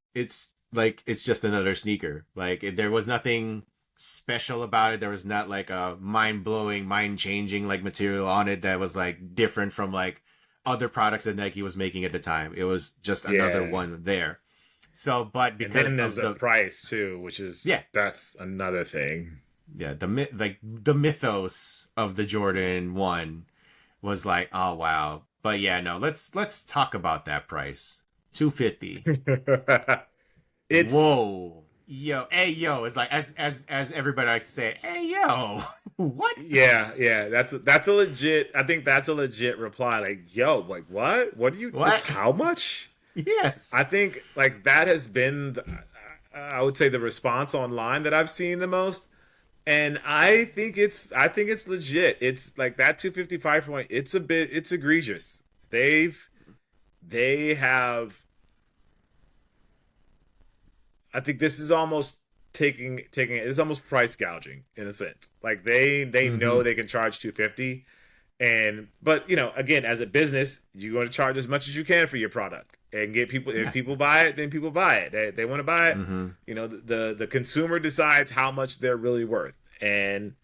Speaker 1: another sneaker. Like there was nothing special about it. There was not like a mind-blowing, mind-changing like material on it that was like different from like other products that Nike was making at the time. It was just another one there. So, but because
Speaker 2: there's the price too, which is that's another thing.
Speaker 1: Yeah, the mythos of the Jordan 1 was like, oh wow. But yeah, no, let's talk about that price. $250.
Speaker 2: It's
Speaker 1: whoa. Yo, hey yo, it's like as everybody likes to say, hey yo. What?
Speaker 2: Yeah, that's a legit, I think that's a legit reply. Like, yo, like what? What do you what? How much?
Speaker 1: Yes.
Speaker 2: I think like that has been I would say the response online that I've seen the most. And I think it's legit. It's like that 255 point. It's egregious. They have. I think this is almost taking it's almost price gouging in a sense. Like they know they can charge 250, but again, as a business, you're going to charge as much as you can for your product and get people. If people buy it, then people buy it. They want to buy it. The consumer decides how much they're really worth. And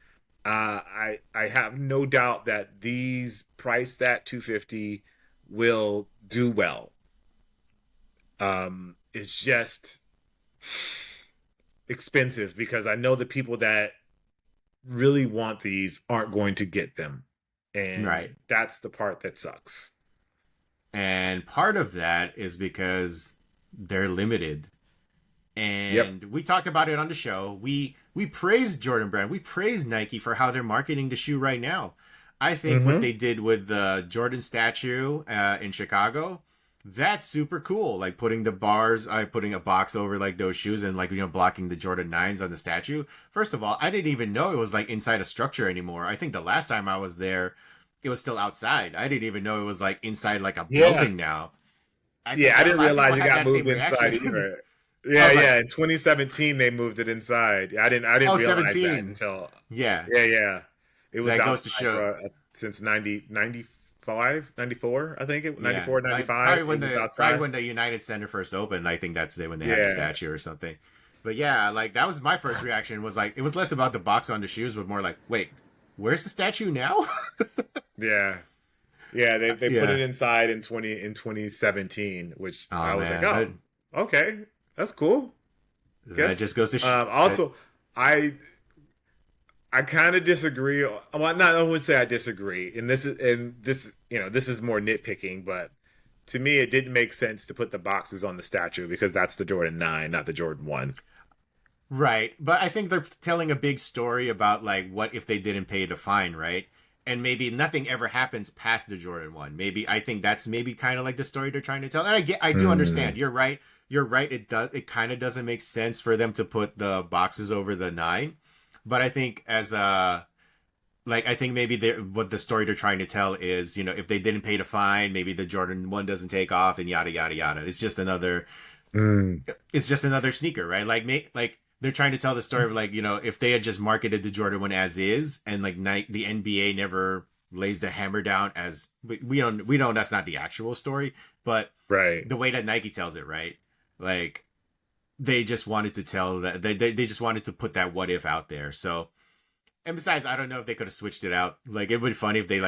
Speaker 2: I have no doubt that these priced at 250 will do well. It's just expensive because I know the people that really want these aren't going to get them. And that's the part that sucks.
Speaker 1: And part of that is because they're limited. And we talked about it on the show. We praised Jordan Brand. We praised Nike for how they're marketing the shoe right now. I think what they did with the Jordan statue in Chicago, that's super cool. Like putting the bars, putting a box over like those shoes and like, blocking the Jordan 9s on the statue. First of all, I didn't even know it was like inside a structure anymore. I think the last time I was there, it was still outside. I didn't even know it was like inside like a building now.
Speaker 2: I didn't realize it got moved inside either. Yeah. In 2017 they moved it inside. I didn't realize 17. That until it was
Speaker 1: that goes to show
Speaker 2: since 95, 94, I think it 94, 95.
Speaker 1: Probably when the United Center first opened. I think that's when they had the statue or something. But yeah, like that was my first reaction. Was like it was less about the box on the shoes, but more like, wait, where's the statue now?
Speaker 2: They put it inside in 2017, which I was like, okay. That's cool.
Speaker 1: That just goes to show.
Speaker 2: Also, I I kind of disagree. Well, not I would say I disagree, this is more nitpicking, but to me, it didn't make sense to put the boxes on the statue because that's the Jordan 9, not the Jordan 1.
Speaker 1: Right. But I think they're telling a big story about like what if they didn't pay the fine, right? And maybe nothing ever happens past the Jordan 1. Maybe I think that's maybe kind of like the story they're trying to tell. And I do understand. You're right. You're right. It kind of doesn't make sense for them to put the boxes over the 9. But I think as a like I think maybe what the story they're trying to tell is, if they didn't pay the fine, maybe the Jordan 1 doesn't take off and yada yada yada. It's just another sneaker, right? Like they're trying to tell the story of like, if they had just marketed the Jordan 1 as is and like the NBA never lays the hammer down as we know that's not the actual story, but
Speaker 2: right.
Speaker 1: The way that Nike tells it, right? Like they just wanted to tell that they just wanted to put that what if out there. So, and besides, I don't know if they could have switched it out. Like it would be funny if they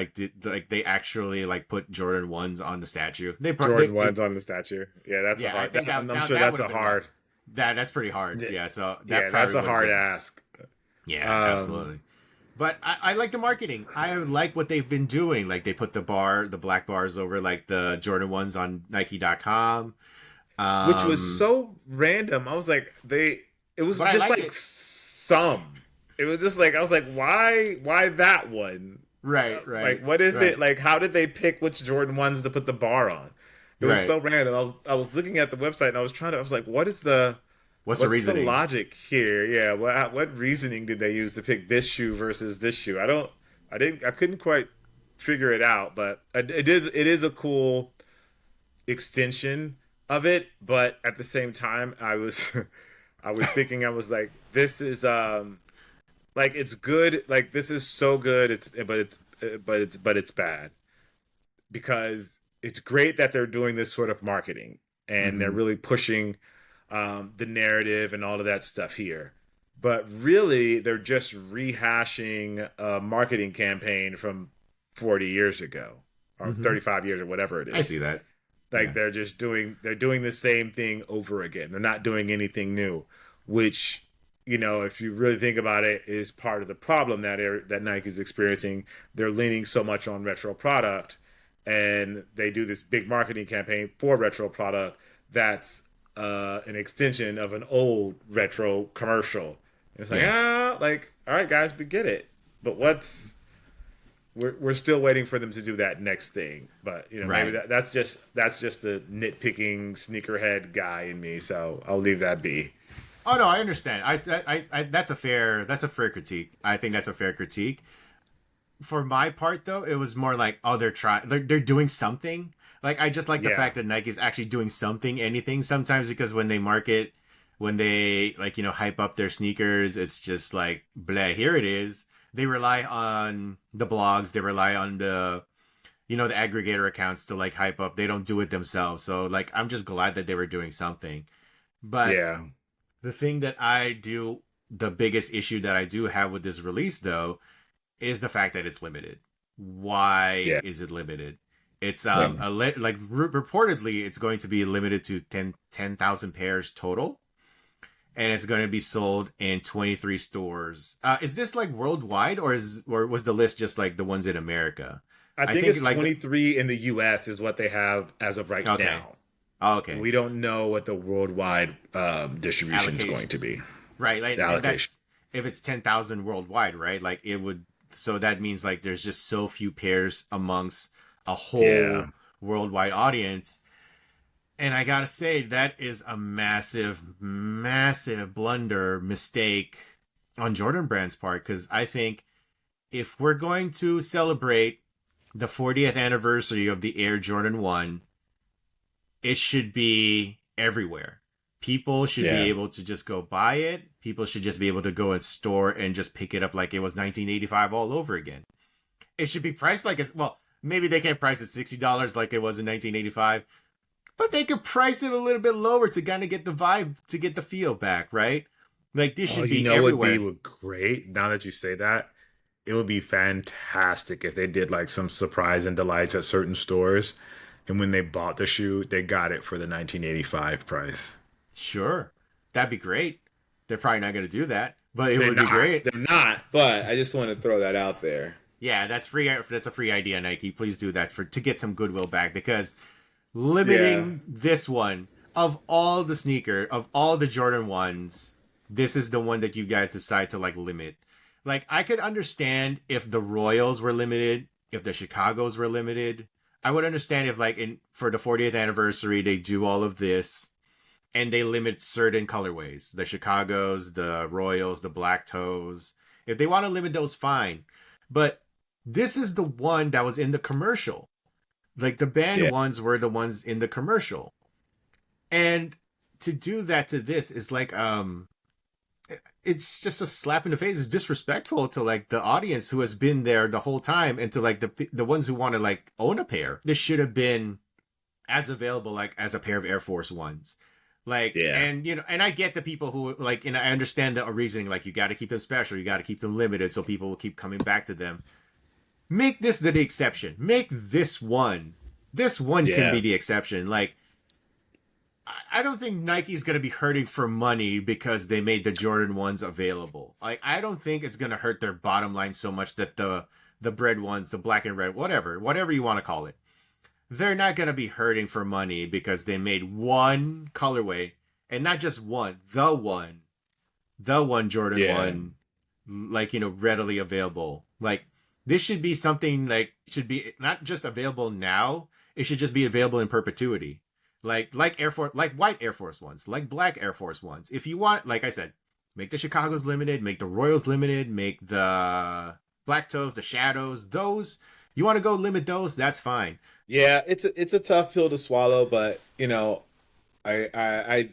Speaker 1: they actually like put Jordan 1s on the statue.
Speaker 2: Jordan 1s on the statue. Yeah, that's a hard. I'm sure that's a hard.
Speaker 1: That's pretty hard. Yeah, so
Speaker 2: that's a hard ask.
Speaker 1: Yeah, absolutely. But I like the marketing. I like what they've been doing. Like they put the black bars over like the Jordan 1s on Nike.com.
Speaker 2: Which was so random. I was like, it was just like some. It was just like, I was like, why that one?
Speaker 1: Right.
Speaker 2: Like, what is it? Like, how did they pick which Jordan 1s to put the bar on? It was so random. I was looking at the website and I was like, what's the reasoning? The logic here? Yeah. What reasoning did they use to pick this shoe versus this shoe? I couldn't quite figure it out, but it is a cool extension of it. But at the same time, I was thinking, I was like, this is, like it's good. Like this is so good. But it's bad because it's great that they're doing this sort of marketing and they're really pushing the narrative and all of that stuff here. But really, they're just rehashing a marketing campaign from 40 years ago or 35 years or whatever it is.
Speaker 1: I see that.
Speaker 2: Like they're doing the same thing over again. They're not doing anything new, which, if you really think about it, is part of the problem that Nike's experiencing. They're leaning so much on retro product, and they do this big marketing campaign for retro product that's an extension of an old retro commercial. And it's like, all right, guys, we get it, but we're still waiting for them to do that next thing. But maybe that's just the nitpicking sneakerhead guy in me. So I'll leave that be.
Speaker 1: Oh no, I understand. I that's a fair critique. I think that's a fair critique. For my part, though, it was more like, they're doing something. Like I just like the fact that Nike's actually doing something, anything. Sometimes because when they hype up their sneakers, it's just like blah. Here it is. They rely on the blogs. They rely on the aggregator accounts to like hype up. They don't do it themselves. So like I'm just glad that they were doing something. But the thing that the biggest issue that I do have with this release, though, is the fact that it's limited. Why is it limited? It's reportedly it's going to be limited to 10,000 pairs total, and it's going to be sold in 23 stores. Is this like worldwide, or was the list just like the ones in America?
Speaker 2: I think it's like 23 in the U.S. is what they have as of right now.
Speaker 1: Oh, okay.
Speaker 2: We don't know what the worldwide distribution is going to be.
Speaker 1: Right. Like if it's 10,000 worldwide, right? Like it would. So that means like there's just so few pairs amongst a whole worldwide audience. And I gotta say, that is a massive, massive mistake on Jordan Brand's part. Because I think if we're going to celebrate the 40th anniversary of the Air Jordan 1, it should be everywhere. People should be able to just go buy it. People should just be able to go in store and just pick it up like it was 1985 all over again. It should be priced like maybe they can't price it $60 like it was in 1985, but they could price it a little bit lower to kind of get the vibe, to get the feel back, right? Like this should be everywhere.
Speaker 2: It would be great. Now that you say that, it would be fantastic if they did like some surprise and delights at certain stores. And when they bought the shoe, they got it for the 1985 price.
Speaker 1: Sure. That'd be great. They're probably not going to do that. but it
Speaker 2: They're
Speaker 1: would be
Speaker 2: not.
Speaker 1: great.
Speaker 2: They're not. But I just want to throw that out there.
Speaker 1: Yeah, that's free. That's a free idea, Nike. Please do that to get some goodwill back, because
Speaker 2: Yeah.
Speaker 1: limiting this one of all the Jordan ones, this is the one that you guys decide to like limit. Like I could understand if the Royals were limited, if the Chicago's were limited. I would understand if like in for the 40th anniversary they do all of this and they limit certain colorways, the Chicago's, the Royals, the Black Toes. If they want to limit those, fine. But this is the one that was in the commercial. Like the banned
Speaker 2: Yeah.
Speaker 1: ones were the ones in the commercial. And to do that to this is like it's just a slap in the face. It's disrespectful to like the audience who has been there the whole time, and to like the ones who want to like own a pair. This should have been as available like as a pair of Air Force Ones. Like,
Speaker 2: Yeah.
Speaker 1: and you know, and I get the people who like, and I understand the reasoning, like you got to keep them special, you got to keep them limited so people will keep coming back to them. Make this the exception. Make this one. This one can
Speaker 2: Yeah.
Speaker 1: be the exception. Like, I don't think Nike's going to be hurting for money because they made the Jordan ones available. Like, I don't think it's going to hurt their bottom line so much that the bread ones, the black and red, whatever you want to call it, they're not going to be hurting for money because they made one colorway, and not just one, the one Jordan
Speaker 2: Yeah.
Speaker 1: one, like, you know, readily available. Like, this should be something like, should be not just available now, it should just be available in perpetuity. Like Air Force, like white Air Force Ones, like black Air Force Ones. If you want, like I said, make the Chicago's limited, make the Royals limited, make the Black Toes, the Shadows, those. You want to go limit those? That's fine.
Speaker 2: Yeah, it's a tough pill to swallow, but you know, I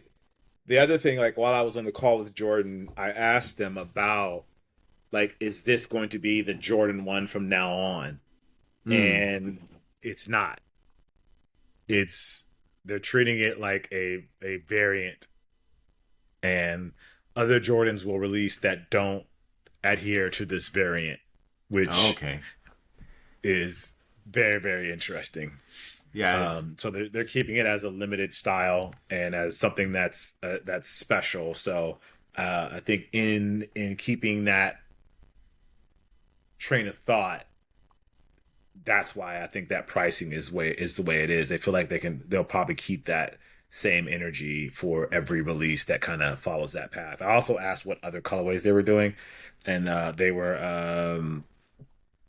Speaker 2: the other thing, like while I was on the call with Jordan, I asked them about like, is this going to be the Jordan one from now on?
Speaker 1: Mm.
Speaker 2: And it's not. It's they're treating it like a variant, and other Jordans will release that don't adhere to this variant,
Speaker 1: Oh,
Speaker 2: which
Speaker 1: okay.
Speaker 2: is very, very interesting.
Speaker 1: Yeah. It's,
Speaker 2: So they're keeping it as a limited style and as something that's special. So I think in keeping that train of thought, that's why I think that pricing is the way it is. They feel like they'll probably keep that same energy for every release that kind of follows that path. I also asked what other colorways they were doing, and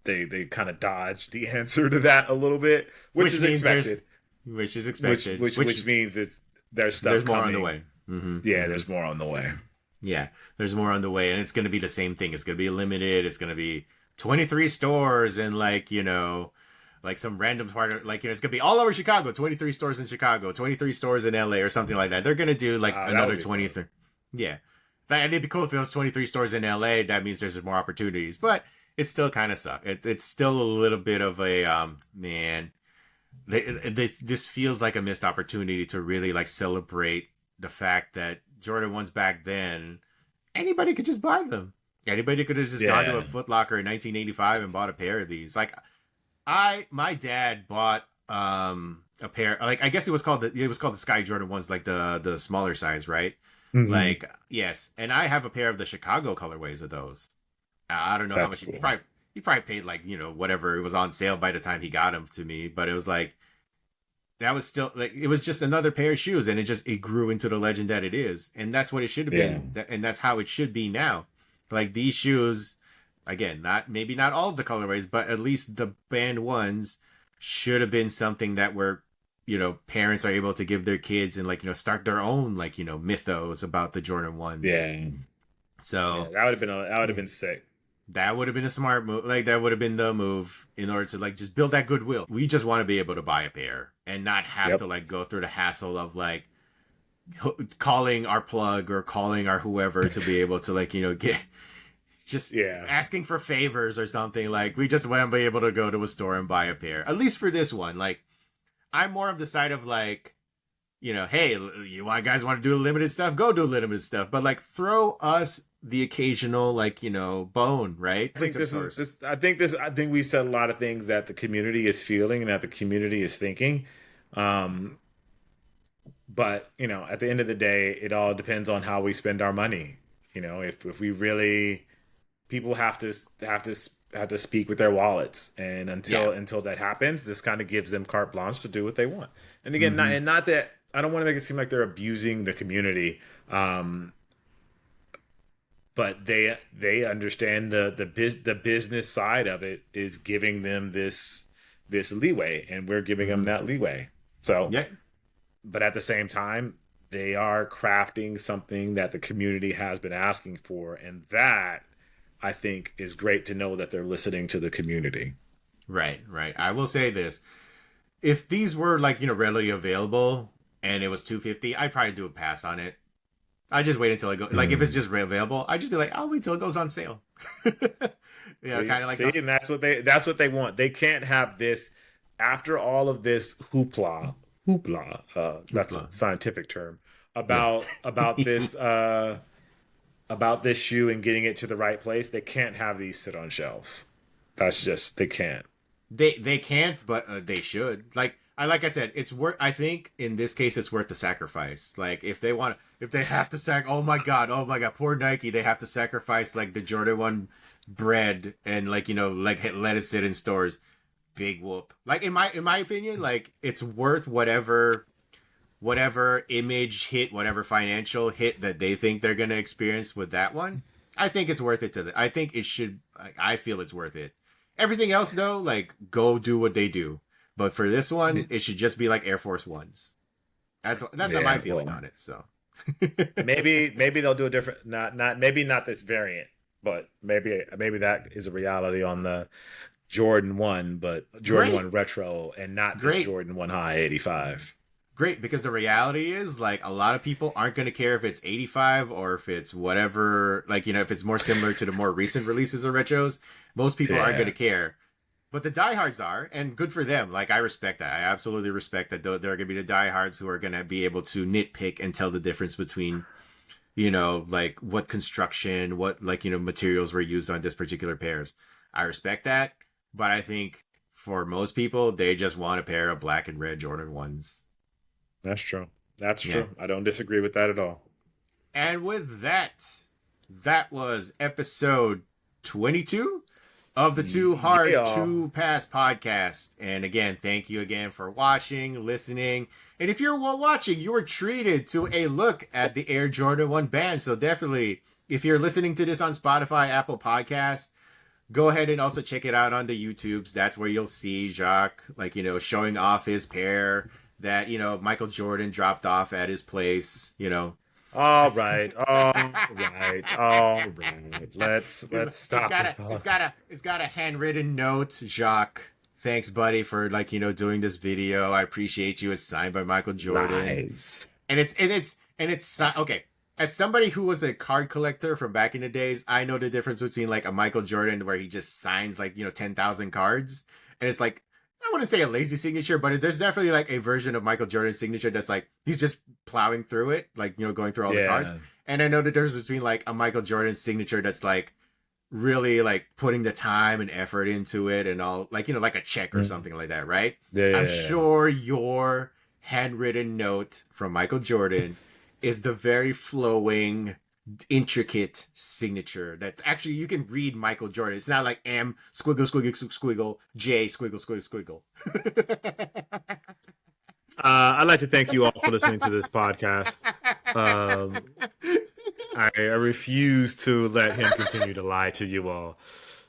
Speaker 2: they kind of dodged the answer to that a little bit, which is
Speaker 1: means
Speaker 2: expected.
Speaker 1: which is expected.
Speaker 2: Which means it's there's stuff
Speaker 1: there's more
Speaker 2: coming.
Speaker 1: on the way. Mm-hmm.
Speaker 2: Yeah,
Speaker 1: Mm-hmm.
Speaker 2: there's more on the way.
Speaker 1: Yeah, there's more on the way, and it's going to be the same thing. It's going to be limited. It's going to be 23 stores and like, you know, like some random part of like, you know, it's going to be all over Chicago, 23 stores in Chicago, 23 stores in LA or something like that. They're going to do like another 23. Cool. Yeah. And it'd be cool if it was 23 stores in LA. That means there's more opportunities, but it still kind of sucks. It's still a little bit of a, man, this feels like a missed opportunity to really like celebrate the fact that Jordan ones back then, anybody could just buy them. Anybody could have just gone to a Foot Locker in 1985 and bought a pair of these. Like my dad bought a pair, like I guess it was called the Sky Jordan ones, like the smaller size, right? Mm-hmm. Like, yes. And I have a pair of the Chicago colorways of those. I don't know how much cool. He probably paid like, you know, whatever it was on sale by the time he got them to me, but it was like, that was still like, it was just another pair of shoes, and it grew into the legend that it is. And that's what it should have been. And that's how it should be now. Like these shoes, again, maybe not all of the colorways, but at least the banned ones should have been something that were, you know, parents are able to give their kids and like, you know, start their own like, you know, mythos about the Jordan ones.
Speaker 2: Yeah.
Speaker 1: So
Speaker 2: that would have been sick.
Speaker 1: That would have been a smart move. Like that would have been the move in order to like just build that goodwill. We just want to be able to buy a pair and not have to like go through the hassle of like calling our plug or calling our whoever to be able to like, you know, get just asking for favors or something. Like we just want to be able to go to a store and buy a pair. At least for this one. Like I'm more of the side of like, you know, hey, you guys want to do limited stuff? Go do limited stuff. But like throw us the occasional like, you know, bone, right?
Speaker 2: I think we said a lot of things that the community is feeling and that the community is thinking. But, you know, at the end of the day, it all depends on how we spend our money. If we really, people have to speak with their wallets, and until that happens, this kind of gives them carte blanche to do what they want. And again, not that I don't want to make it seem like they're abusing the community, but they understand the business side of it is giving them this leeway, and we're giving them that leeway. So, but at the same time, they are crafting something that the community has been asking for, and that I think is great to know that they're listening to the community.
Speaker 1: Right. I will say this: if these were readily available and it was $250, I'd probably do a pass on it. I just wait until it goes. Like if it's just available, I just be like, I'll wait till it goes on sale. Kind of like.
Speaker 2: And that's what they want. They can't have this after all of this hoopla. That's a scientific term about this about this shoe and getting it to the right place. They can't have these sit on shelves. That's just they can't.
Speaker 1: They can't, but they should. Like I said, it's worth. I think in this case, it's worth the sacrifice. Like if they have to oh my god, poor Nike, they have to sacrifice like the Jordan 1 bread and let it sit in stores. Big whoop. Like in my opinion, like it's worth whatever image hit, whatever financial hit that they think they're gonna experience with that one. I think it's worth it to them. I think it should. I feel it's worth it. Everything else though, go do what they do. But for this one, it should just be like Air Force Ones. That's not my feeling on it. So
Speaker 2: maybe they'll do a different, not this variant, but maybe that is a reality on the Jordan 1, but Jordan 1 Retro and not this Jordan 1 High 85.
Speaker 1: Great, because the reality is a lot of people aren't going to care if it's 85 or if it's whatever, if it's more similar to the more recent releases of retros. Most people aren't going to care. But the diehards are, and good for them. I respect that. I absolutely respect that. There are going to be the diehards who are going to be able to nitpick and tell the difference between, what construction, what, materials were used on this particular pairs. I respect that. But I think for most people, they just want a pair of black and red Jordan 1s.
Speaker 2: That's true. I don't disagree with that at all.
Speaker 1: And with that was episode 22 of the Too Hard to Pass podcast. And again, thank you again for watching, listening. And if you're watching, you were treated to a look at the Air Jordan 1 band. So definitely, if you're listening to this on Spotify, Apple Podcasts, go ahead and also check it out on the YouTubes. That's where you'll see Jacques, showing off his pair that, Michael Jordan dropped off at his place,
Speaker 2: All right. Let's stop.
Speaker 1: It's got a handwritten note. Jacques, thanks, buddy, for doing this video. I appreciate you. It's signed by Michael Jordan.
Speaker 2: Nice.
Speaker 1: And it's okay. As somebody who was a card collector from back in the days, I know the difference between a Michael Jordan where he just signs 10,000 cards, and it's I wouldn't say a lazy signature, but there's definitely a version of Michael Jordan's signature that's he's just plowing through it, going through all the cards. And I know the difference between a Michael Jordan signature that's really putting the time and effort into it and all, like a check or something like that, right? I'm sure your handwritten note from Michael Jordan is the very flowing, intricate signature that's actually, you can read Michael Jordan. It's not like M squiggle squiggle squiggle J squiggle squiggle squiggle.
Speaker 2: I'd like to thank you all for listening to this podcast. I refuse to let him continue to lie to you all.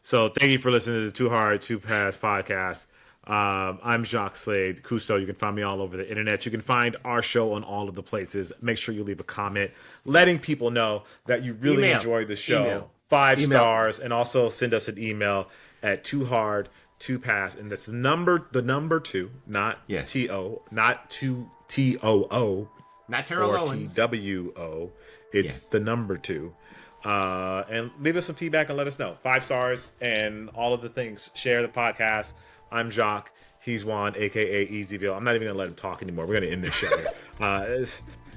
Speaker 2: So thank you for listening to the Too Hard to Pass podcast. I'm Jacques Slade Cousteau. You can find me all over the internet. You can find our show on all of the places. Make sure you leave a comment letting people know that you really enjoyed the show. 5 stars, and also send us an email at toohardtopass, and that's the number 2, not T-O, not 2 T-O-O,
Speaker 1: not Terrell
Speaker 2: or
Speaker 1: Owens.
Speaker 2: T-W-O. It's the number 2. And leave us some feedback and let us know. 5 stars and all of the things. Share the podcast. I'm Jacques. He's Juan, a.k.a. Easyville. I'm not even going to let him talk anymore. We're going to end this show here.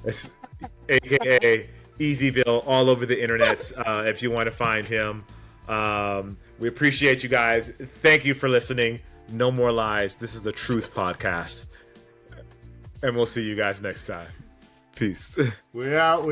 Speaker 2: It's a.k.a. Easyville all over the internet if you want to find him. We appreciate you guys. Thank you for listening. No more lies. This is the Truth Podcast. And we'll see you guys next time. Peace.
Speaker 1: We out.